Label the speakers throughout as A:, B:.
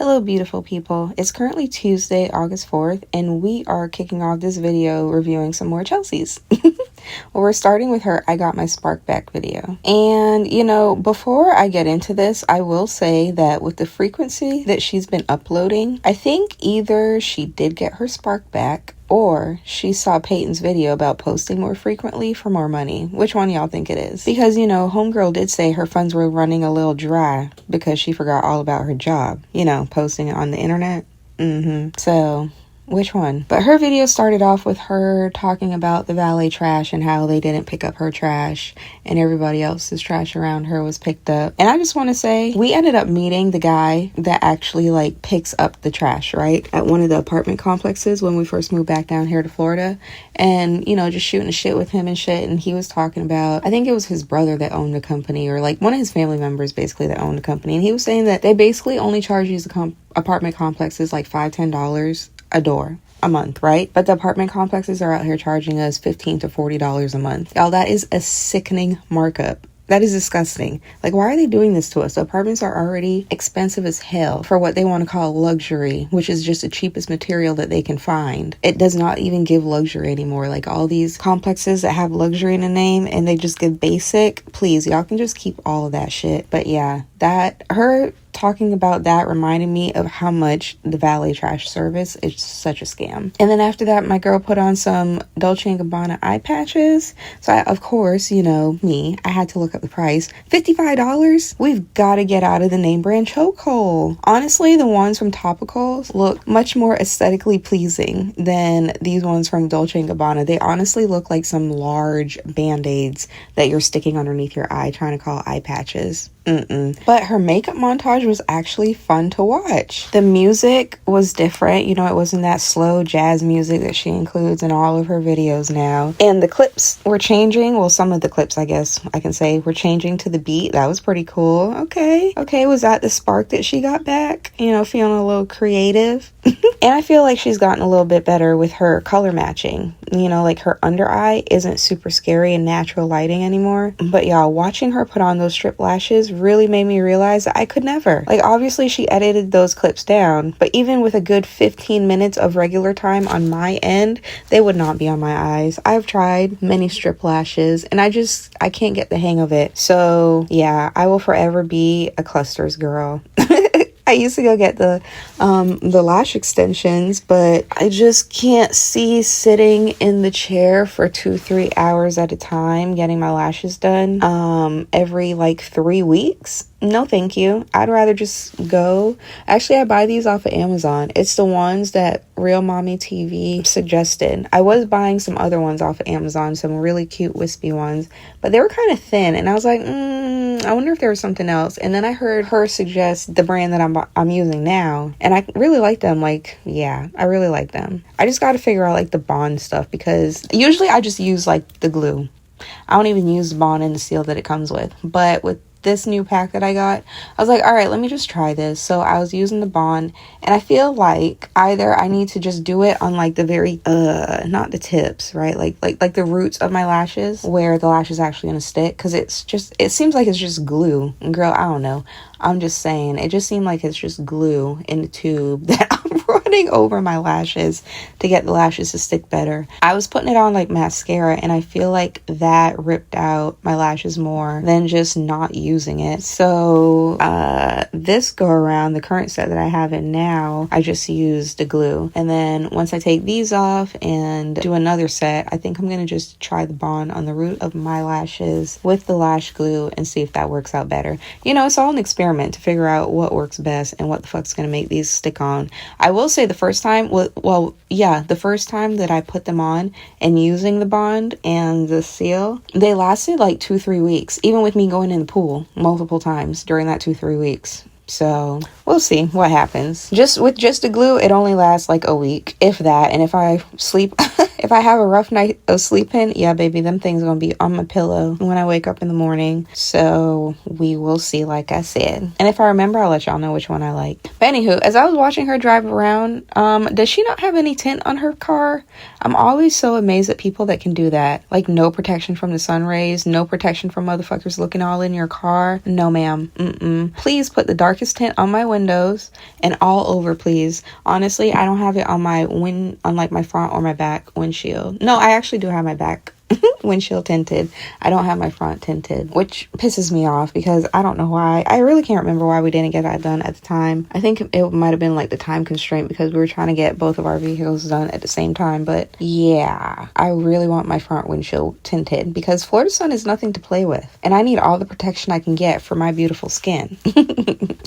A: Hello beautiful people, it's currently Tuesday, August 4th, and we are kicking off this video reviewing some more Chelsea's. Well, we're starting with her I Got My Spark Back video. And, before I get into this, I will say that with the frequency that she's been uploading, I think either she did get her spark back or she saw Peyton's video about posting more frequently for more money. Which one y'all think it is? Because, homegirl did say her funds were running a little dry because she forgot all about her job, posting it on the internet. So which one? But her video started off with her talking about the valet trash and how they didn't pick up her trash and everybody else's trash around her was picked up. And I just want to say, we ended up meeting the guy that actually picks up the trash, right? At one of the apartment complexes when we first moved back down here to Florida. And, just shooting the shit with him and shit. And he was talking about, I think it was his brother that owned the company, or one of his family members basically that owned the company. And he was saying that they basically only charge these apartment complexes $5-10 a door a month, right? But the apartment complexes are out here charging us $15 to $40 a month. Y'all, that is a sickening markup. That is disgusting. Why are they doing this to us? The apartments are already expensive as hell for what they want to call luxury, which is just the cheapest material that they can find. It does not even give luxury anymore. All these complexes that have luxury in the name and they just give basic, please, y'all can just keep all of that shit. But yeah, her talking about that reminded me of how much the valet trash service is such a scam. And then after that, my girl put on some Dolce & Gabbana eye patches. So of course, I had to look up the price. $55? We've got to get out of the name brand chokehold. Honestly, the ones from Topicals look much more aesthetically pleasing than these ones from Dolce & Gabbana. They honestly look like some large band-aids that you're sticking underneath your eye trying to call eye patches. But her makeup montage was actually fun to watch. The music was different. It wasn't that slow jazz music that she includes in all of her videos now. And the clips were changing. Well, some of the clips, I guess I can say, were changing to the beat. That was pretty cool. Okay, was that the spark that she got back? Feeling a little creative. And I feel like she's gotten a little bit better with her color matching. Her under eye isn't super scary in natural lighting anymore. But y'all, watching her put on those strip lashes really made me realize that I could never. Obviously she edited those clips down, but even with a good 15 minutes of regular time on my end, they would not be on my eyes. I've tried many strip lashes and I can't get the hang of it. So yeah, I will forever be a clusters girl. I used to go get the lash extensions, but I just can't see sitting in the chair for 2-3 hours at a time getting my lashes done every 3 weeks. No, thank you. I'd rather just go. Actually, I buy these off of Amazon. It's the ones that Real Mommy TV suggested. I was buying some other ones off of Amazon, some really cute wispy ones, but they were kind of thin. And I was like, I wonder if there was something else. And then I heard her suggest the brand that I'm using now, and I really like them. I really like them. I just got to figure out the bond stuff, because usually I just use the glue. I don't even use the bond and the seal that it comes with. But with this new pack that I got, I was like, all right, let me just try this. So I was using the bond, and I feel like either I need to just do it on the very not the tips, right, like the roots of my lashes where the lash is actually gonna stick, because it seems like it's just glue. And girl, I don't know, I'm just saying, it just seemed like it's just glue in the tube that I'm running over my lashes to get the lashes to stick better. I was putting it on mascara, and I feel like that ripped out my lashes more than just not using it. So this go around, the current set that I have in now, I just used the glue. And then once I take these off and do another set, I think I'm gonna just try the bond on the root of my lashes with the lash glue and see if that works out better. It's all an experiment to figure out what works best and what the fuck's gonna make these stick on. I will say the first time that I put them on and using the bond and the seal, they lasted 2-3 weeks, even with me going in the pool multiple times during that 2-3 weeks. So we'll see what happens. With the glue, it only lasts a week, if that. And if I sleep, if I have a rough night of sleeping, yeah, baby, them things gonna be on my pillow when I wake up in the morning. So we will see, like I said. And if I remember, I'll let y'all know which one I like. But anywho, as I was watching her drive around, does she not have any tint on her car? I'm always so amazed at people that can do that. No protection from the sun rays, no protection from motherfuckers looking all in your car. No, ma'am. Please put the darkest tint on my window windows and all over, please. Honestly, I don't have it on like my front or my back windshield. No, I actually do have my back windshield tinted. I don't have my front tinted, which pisses me off because I don't know why. I really can't remember why we didn't get that done at the time. I think it might have been like the time constraint because we were trying to get both of our vehicles done at the same time. But yeah, I really want my front windshield tinted because Florida sun is nothing to play with, and I need all the protection I can get for my beautiful skin.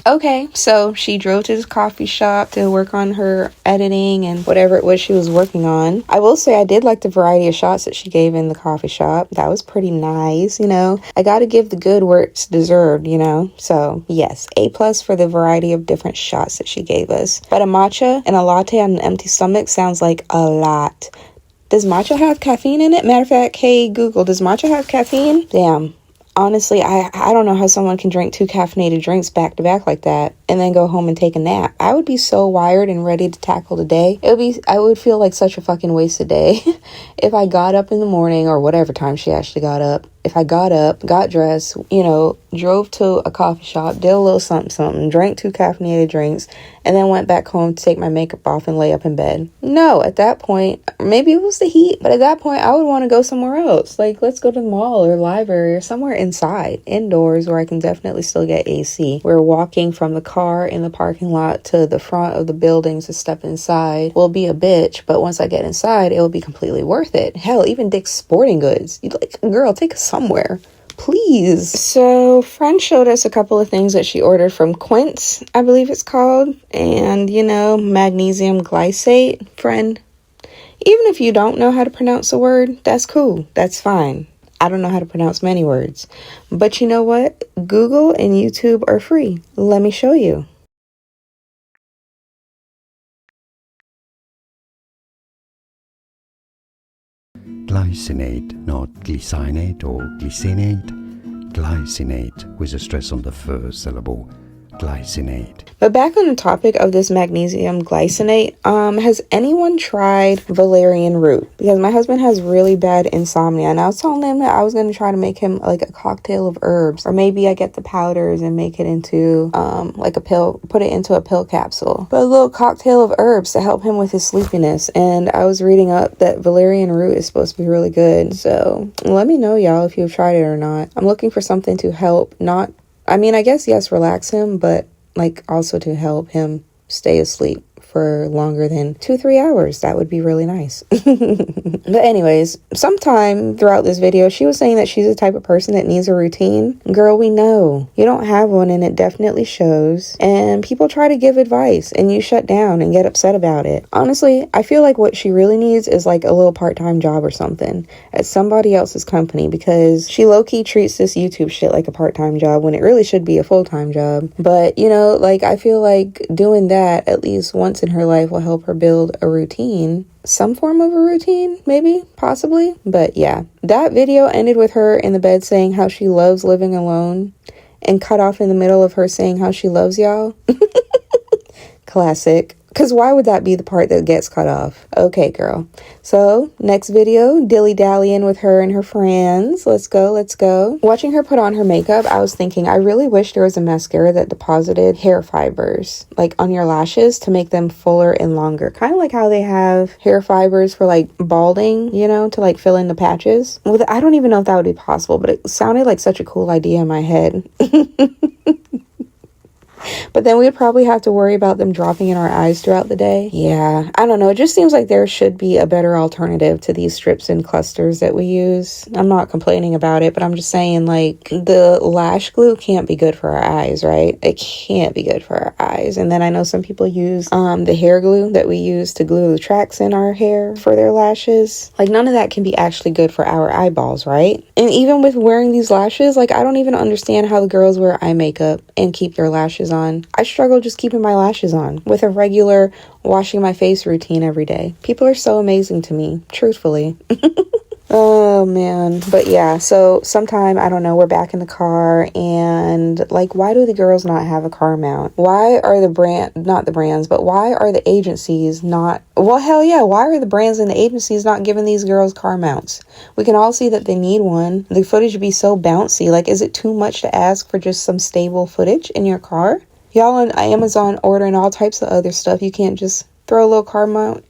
A: Okay, so she drove to this coffee shop to work on her editing and whatever it was she was working on. I will say I did like the variety of shots that she gave in the coffee shop. That was pretty nice, you know. I gotta give the good where it's deserved, you know. So yes, A+ for the variety of different shots that she gave us. But a matcha and a latte on an empty stomach sounds like a lot. Does matcha have caffeine in it? Matter of fact, hey Google, does matcha have caffeine? Damn. Honestly, I don't know how someone can drink 2 caffeinated drinks back to back like that and then go home and take a nap. I would be so wired and ready to tackle the day. I would feel like such a fucking wasted day if I got up in the morning or whatever time she actually got up. If I got up, got dressed, you know, drove to a coffee shop, did a little something, drank 2 caffeinated drinks, and then went back home to take my makeup off and lay up in bed. No, at that point, maybe it was the heat, but at that point, I would want to go somewhere else. Like, let's go to the mall or library or somewhere inside, indoors, where I can definitely still get AC. Where walking from the car in the parking lot to the front of the building to step inside will be a bitch, but once I get inside, it will be completely worth it. Hell, even Dick's Sporting Goods. You'd like, girl, take us somewhere, please. So friend showed us a couple of things that she ordered from Quince, I believe it's called, and you know, magnesium glycate. Friend, even if you don't know how to pronounce a word, that's cool, that's fine. I don't know how to pronounce many words, but you know what, Google and YouTube are free. Let me show you.
B: Glycinate, not glycinate or glycinate. Glycinate with a stress on the first syllable. Glycinate.
A: But back on the topic of this magnesium glycinate, has anyone tried valerian root? Because my husband has really bad insomnia, and I was telling him that I was going to try to make him like a cocktail of herbs, or maybe I get the powders and make it into like a pill, put it into a pill capsule, but a little cocktail of herbs to help him with his sleepiness. And I was reading up that valerian root is supposed to be really good, so let me know, y'all, if you've tried it or not. I'm looking for something to help, not, I mean, I guess, yes, relax him, but like also to help him stay asleep for longer than 2-3 hours. That would be really nice. But anyways, sometime throughout this video, she was saying that she's the type of person that needs a routine. Girl, we know you don't have one, and it definitely shows. And people try to give advice and you shut down and get upset about it. Honestly, I feel like what she really needs is like a little part-time job or something at somebody else's company, because she low-key treats this YouTube shit like a part-time job when it really should be a full-time job. But you know, like, I feel like doing that at least once in her life will help her build a routine, some form of a routine, maybe, possibly. But yeah, that video ended with her in the bed saying how she loves living alone, and cut off in the middle of her saying how she loves y'all. Classic. Because why would that be the part that gets cut off? Okay, girl. So, next video, dilly-dallying with her and her friends. Let's go, let's go. Watching her put on her makeup, I was thinking, I really wish there was a mascara that deposited hair fibers, like on your lashes, to make them fuller and longer. Kind of like how they have hair fibers for like balding, you know, to like fill in the patches. Well, I don't even know if that would be possible, but it sounded like such a cool idea in my head. But then we'd probably have to worry about them dropping in our eyes throughout the day. Yeah, I don't know. It just seems like there should be a better alternative to these strips and clusters that we use. I'm not complaining about it, but I'm just saying, like, the lash glue can't be good for our eyes, right? It can't be good for our eyes. And then I know some people use the hair glue that we use to glue the tracks in our hair for their lashes. Like, none of that can be actually good for our eyeballs, right? And even with wearing these lashes, like, I don't even understand how the girls wear eye makeup and keep their lashes on. I struggle just keeping my lashes on with a regular washing my face routine every day. People are so amazing to me, truthfully. Oh man. But yeah, so sometime, I don't know, we're back in the car, and like, why do the girls not have a car mount? Why are not the brands, but why are the agencies not, well, hell yeah, why are the brands and the agencies not giving these girls car mounts? We can all see that they need one. The footage would be so bouncy. Like, is it too much to ask for just some stable footage in your car? Y'all on Amazon ordering all types of other stuff. You can't just throw a little car mount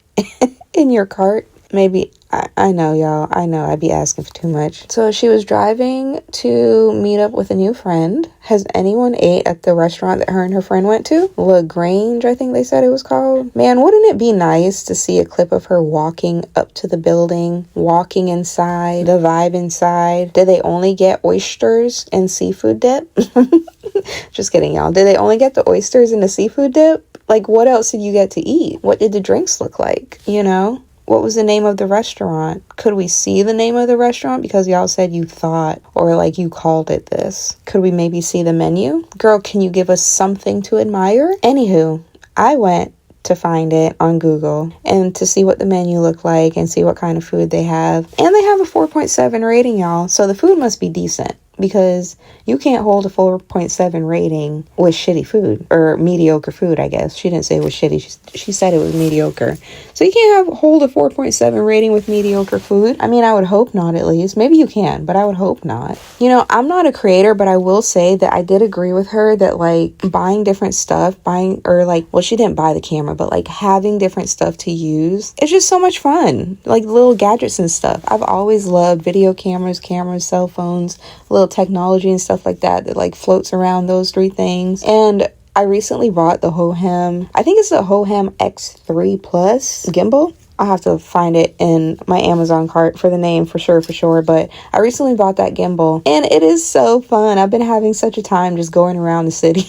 A: in your cart. Maybe, I know, y'all. I know I'd be asking for too much. So she was driving to meet up with a new friend. Has anyone ate at the restaurant that her and her friend went to? LaGrange, I think they said it was called. Man, wouldn't it be nice to see a clip of her walking up to the building, walking inside, the vibe inside? Did they only get oysters and seafood dip? Just kidding, y'all. Did they only get the oysters and the seafood dip? Like, what else did you get to eat? What did the drinks look like? You know? What was the name of the restaurant? Could we see the name of the restaurant? Because y'all said you thought, or like you called it this. Could we maybe see the menu? Girl, can you give us something to admire? Anywho, I went to find it on Google and to see what the menu looked like and see what kind of food they have. And they have a 4.7 rating, y'all. So the food must be decent, because you can't hold a 4.7 rating with shitty food, or mediocre food, I guess. She didn't say it was shitty. She said it was mediocre. So you can't hold a 4.7 rating with mediocre food. I mean, I would hope not, at least. Maybe you can, but I would hope not. You know, I'm not a creator, but I will say that I did agree with her that, like, buying different stuff, she didn't buy the camera, but, like, having different stuff to use, it's just so much fun. Like, little gadgets and stuff. I've always loved video cameras, cell phones, little technology and stuff like that like floats around those three things. And I recently bought the Hohem, I think it's the Hohem X3 Plus gimbal. I'll have to find it in my Amazon cart for the name for sure. But I recently bought that gimbal and it is so fun. I've been having such a time just going around the city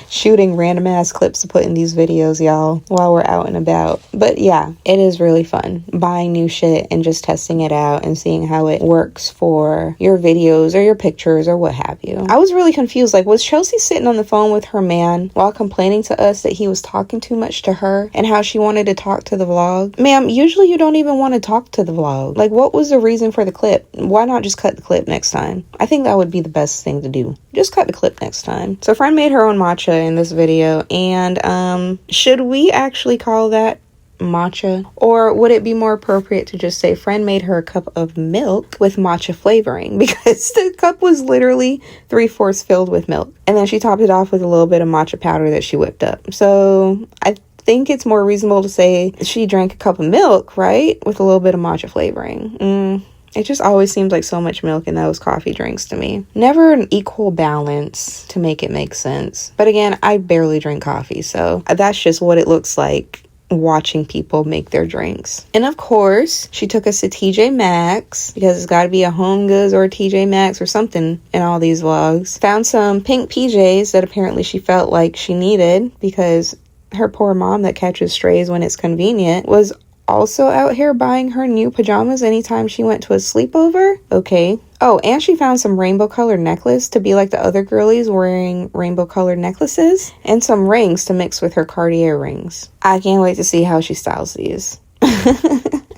A: shooting random ass clips to put in these videos, y'all, while we're out and about. But yeah, it is really fun buying new shit and just testing it out and seeing how it works for your videos or your pictures or what have you. I was really confused. Like, was Chelsie sitting on the phone with her man while complaining to us that he was talking too much to her and how she wanted to talk to the vlog? Ma'am, usually you don't even want to talk to the vlog. Like, what was the reason for the clip? Why not just cut the clip next time? I think that would be the best thing to do. Just cut the clip next time. So friend made her own matcha in this video, and should we actually call that matcha, or would it be more appropriate to just say friend made her a cup of milk with matcha flavoring, because the cup was literally 3/4 filled with milk, and then she topped it off with a little bit of matcha powder that she whipped up. So I think it's more reasonable to say she drank a cup of milk, right, with a little bit of matcha flavoring. It just always seems like so much milk in those coffee drinks to me. Never an equal balance to make it make sense. But again, I barely drink coffee, so that's just what it looks like watching people make their drinks. And of course, she took us to TJ Maxx, because it's got to be a Home Goods or a TJ Maxx or something in all these vlogs. Found some pink PJs that apparently she felt like she needed, because her poor mom that catches strays when it's convenient was also out here buying her new pajamas anytime she went to a sleepover. Okay. Oh, and she found some rainbow colored necklace to be like the other girlies wearing rainbow colored necklaces, and some rings to mix with her Cartier rings. I can't wait to see how she styles these.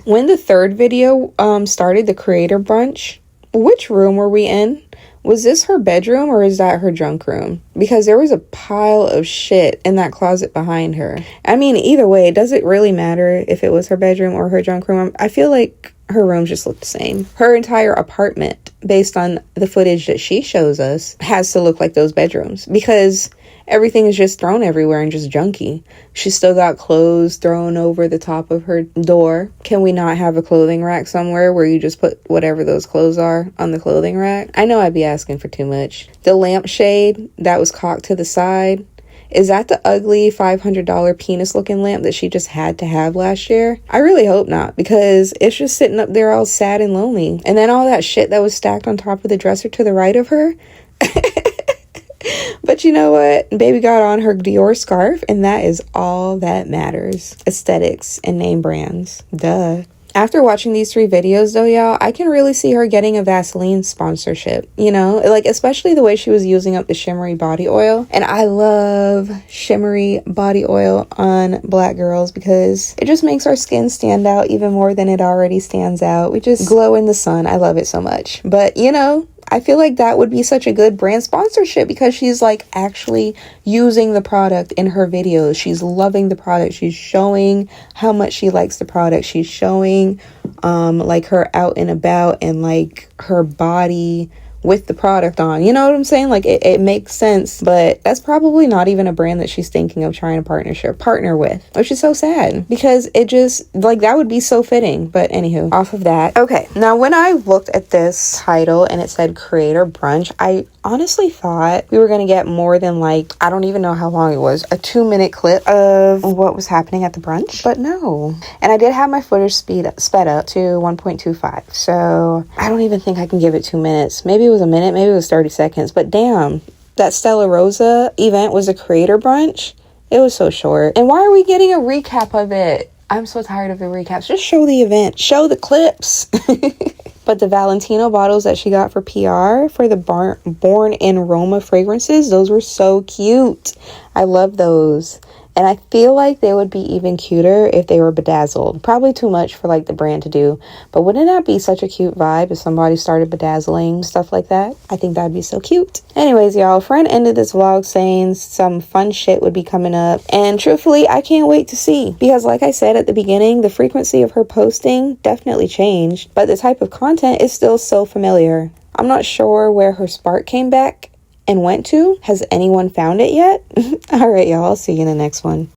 A: When the third video started, the creator brunch, which room were we in? Was this her bedroom or is that her junk room? Because there was a pile of shit in that closet behind her. I mean, either way, does it really matter if it was her bedroom or her junk room? I feel like her rooms just look the same. Her entire apartment, based on the footage that she shows us, has to look like those bedrooms, because everything is just thrown everywhere and just junky. She's still got clothes thrown over the top of her door. Can we not have a clothing rack somewhere where you just put whatever those clothes are on the clothing rack? I know I'd be asking for too much. The lampshade that was cocked to the side, is that the ugly $500 penis looking lamp that she just had to have last year? I really hope not, because it's just sitting up there all sad and lonely. And then all that shit that was stacked on top of the dresser to the right of her. But you know what? Baby got on her Dior scarf, and that is all that matters. Aesthetics and name brands. Duh. After watching these 3 videos though, y'all, I can really see her getting a Vaseline sponsorship, you know, like especially the way she was using up the shimmery body oil. And I love shimmery body oil on black girls because it just makes our skin stand out even more than it already stands out. We just glow in the sun. I love it so much. But you know, I feel like that would be such a good brand sponsorship because she's like actually using the product in her videos. She's loving the product. She's showing how much she likes the product. She's showing like her out and about and like her body with the product on. You know what I'm saying? Like, it makes sense, but that's probably not even a brand that she's thinking of trying to partner with, which is so sad, because it just, like, that would be so fitting. But anywho, off of that. Okay, now when I looked at this title and it said creator brunch, I honestly thought we were gonna get more than, like, I don't even know how long it was, a 2-minute clip of what was happening at the brunch, but no. And I did have my footage sped up to 1.25, so I don't even think I can give it 2 minutes. Maybe it was a minute, maybe it was 30 seconds, but damn, that Stella Rosa event was a creator brunch. It was so short. And why are we getting a recap of it? I'm so tired of the recaps. Just show the event, show the clips. But the Valentino bottles that she got for PR for the Born in Roma fragrances, those were so cute. I love those. And I feel like they would be even cuter if they were bedazzled. Probably too much for, like, the brand to do. But wouldn't that be such a cute vibe if somebody started bedazzling stuff like that? I think that'd be so cute. Anyways, y'all, a friend ended this vlog saying some fun shit would be coming up. And truthfully, I can't wait to see. Because like I said at the beginning, the frequency of her posting definitely changed. But the type of content is still so familiar. I'm not sure where her spark came back and went to. Has anyone found it yet? All right, y'all, I'll see you in the next one.